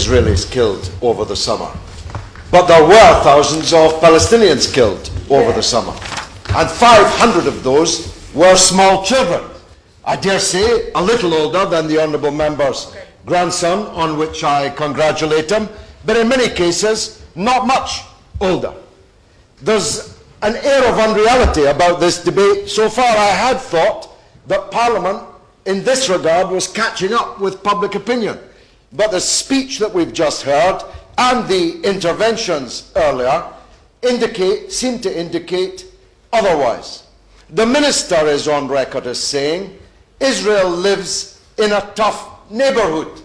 Israelis killed over the summer. But there were thousands of Palestinians killed over the summer. And 500 of those were small children. I dare say a little older than the Honourable Member's grandson, on which I congratulate him, but in many cases not much older. There's an air of unreality about this debate. So far I had thought that Parliament in this regard was catching up with public opinion. But the speech that we've just heard and the interventions earlier seem to indicate otherwise. The Minister is on record as saying Israel lives in a tough neighbourhood.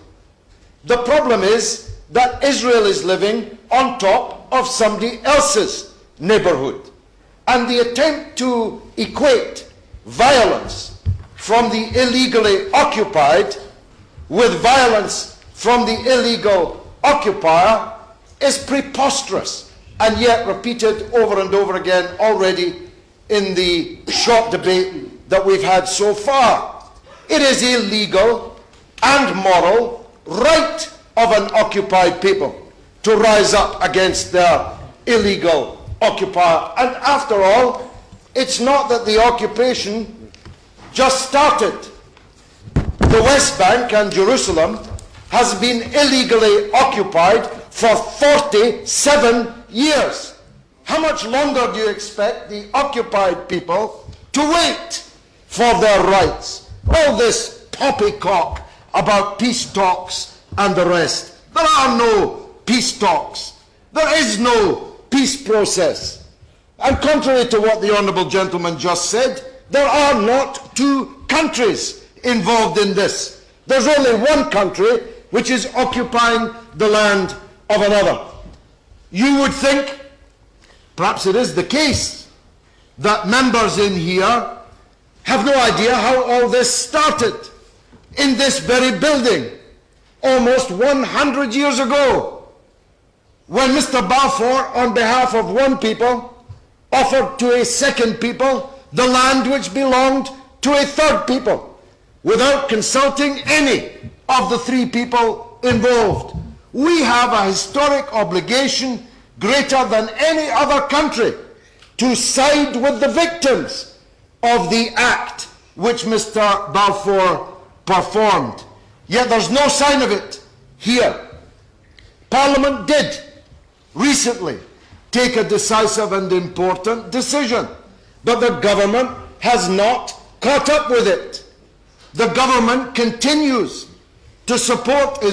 The problem is that Israel is living on top of somebody else's neighbourhood. And the attempt to equate violence from the illegally occupied with violence from the illegal occupier is preposterous, and yet repeated over and over again already in the short debate that we've had so far. It is illegal and moral right of an occupied people to rise up against their illegal occupier. And after all, it's not that the occupation just started. The West Bank and Jerusalem has been illegally occupied for 47 years. How much longer do you expect the occupied people to wait for their rights? All this poppycock about peace talks and the rest. There are no peace talks. There is no peace process. And contrary to what the Honourable Gentleman just said, there are not two countries involved in this. There's only one country which is occupying the land of another. You would think, perhaps it is the case, that members in here have no idea how all this started in this very building almost 100 years ago, when Mr. Balfour, on behalf of one people, offered to a second people the land which belonged to a third people, without consulting any of the three people involved. We have a historic obligation greater than any other country to side with the victims of the act which Mr. Balfour performed. Yet there's no sign of it here. Parliament did recently take a decisive and important decision, but the government has not caught up with it. The government continues to support